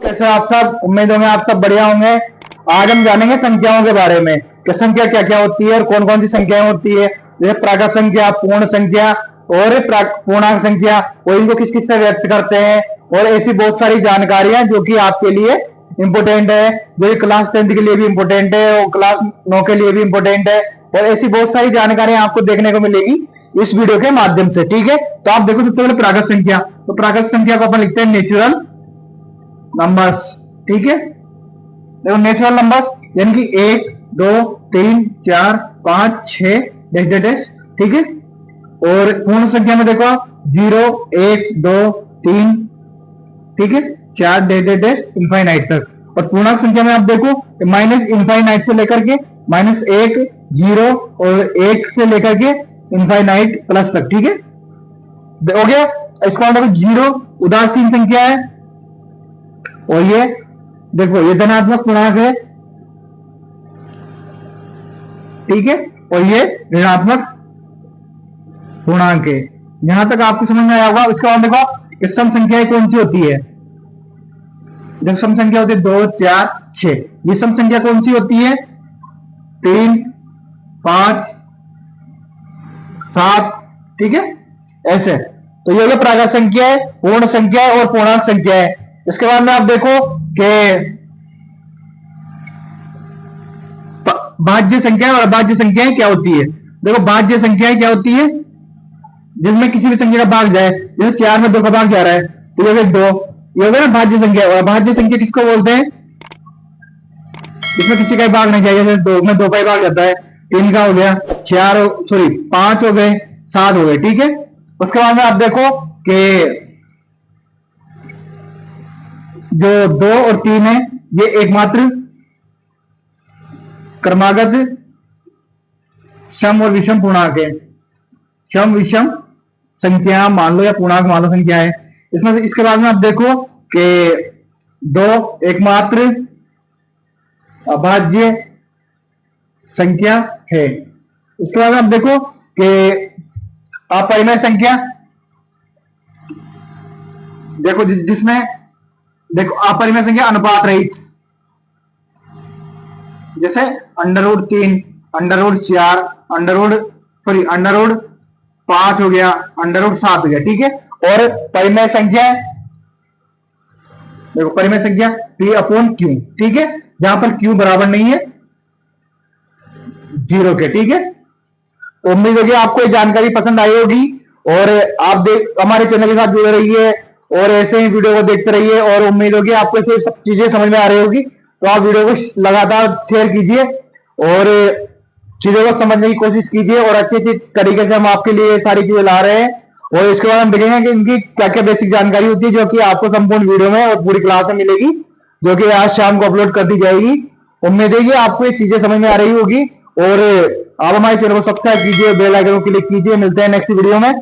कैसे आप सब, उम्मीद होंगे आप सब बढ़िया होंगे। आज हम जानेंगे संख्याओं के बारे में कि संख्या क्या क्या होती है और कौन कौन सी संख्याएं होती है, जैसे प्राकृत संख्या, पूर्ण संख्या और पूर्णांक संख्या, और इनको किस किस से व्यक्त करते हैं, और ऐसी बहुत सारी जानकारियां जो कि आपके लिए इंपोर्टेंट है, जो कि क्लास 10 के लिए भी इंपोर्टेंट है और क्लास 9 के लिए भी इंपोर्टेंट है। और ऐसी बहुत सारी जानकारियां आपको देखने को मिलेगी इस वीडियो के माध्यम से। ठीक है, तो आप देखो सबसे पहले प्राकृत संख्या। तो प्राकृत संख्या को अपन लिखते हैं नेचुरल नंबर्स। ठीक है, देखो नेचुरल नंबर्स यानी कि 1 2 3 4 5 6 डैश डैश डैश। ठीक है, और पूर्ण संख्या में देखो 0 1 2 3, ठीक है, 4 डैश डैश डैश इनफाइनाइट तक। और पूर्णांक संख्या में आप देखो माइनस इनफाइनाइट से लेकर के -1 0 और 1 से लेकर के इनफाइनाइट प्लस तक। ठीक है, हो गया। इसका मतलब 0 उदासीन संख्या है, और ये देखो ये धनात्मक पूर्णांक है। ठीक है, और ये ऋणात्मक पूर्णांक है। यहां तक आपको समझ में आया होगा। इसका मतलब देखो सम संख्याएं कौन सी होती है। जब सम संख्या होती है 2 4 6, ये सम संख्या कौन सी होती है 3 5 7। ठीक है, ऐसे। तो ये होगा प्राकृत संख्या है, पूर्ण संख्या है और पूर्णांक संख्या है। इसके बाद में आप देखो कि भाज्य संख्या और अभाज्य संख्याएं क्या होती है। देखो भाज्य संख्याएं क्या होती है, जिसमें किसी भी संख्या का भाग जाए, जैसे 4 में 2 का भाग जा रहा है तो ये 2, ये होगा ना भाज्य संख्या। और अभाज्य संख्या किसको बोलते हैं, इसमें किसी का भाग नहीं जाए, जैसे 2 में 2 का ही भाग जाता है, 3 का हो गया, 5 हो गए, 7 हो गए। ठीक है, उसके बाद में आप देखो कि जो 2 और 3 है ये एकमात्र क्रमागत सम और विषम पूर्णांक है। सम विषम संख्या मान लो या पूर्णांक मान लो संख्या है इसमें। इसके बाद में आप देखो कि 2 एकमात्र अभाज्य संख्या है। इसके बाद आप देखो कि अपरिमेय संख्या, देखो जिसमें देखो अपरिमेय संख्या अनुपात रहित, जैसे √3 √4 √5 हो गया, √7 हो गया। ठीक है, और परिमेय संख्या देखो परिमेय संख्या P/Q। ठीक है, जहां पर Q बराबर नहीं है 0 के। ठीक है, उम्मीद होगी आपको ये जानकारी पसंद आई होगी, और आप हमारे चैनल के साथ जुड़े रहिए और ऐसे ही वीडियो को देखते रहिए। और उम्मीद होगी आपको ये सब चीजें समझ में आ रही होगी, तो आप वीडियो को लगातार शेयर कीजिए और चीजों को समझने की कोशिश कीजिए, और अच्छी तरीके से हम आपके लिए सारी चीजें ला रहे हैं। और इसके बाद हम देखेंगे कि इनकी क्या क्या बेसिक जानकारी होती है, जो कि आपको संपूर्ण वीडियो में और पूरी क्लास में मिलेगी, जो कि आज शाम को अपलोड कर दी जाएगी। उम्मीद है कि आपको ये चीजें समझ में आ रही होगी, और आप हमारे चैनल को सब्सक्राइब कीजिए, बेल आइकन को क्लिक कीजिए। मिलते हैं नेक्स्ट वीडियो में।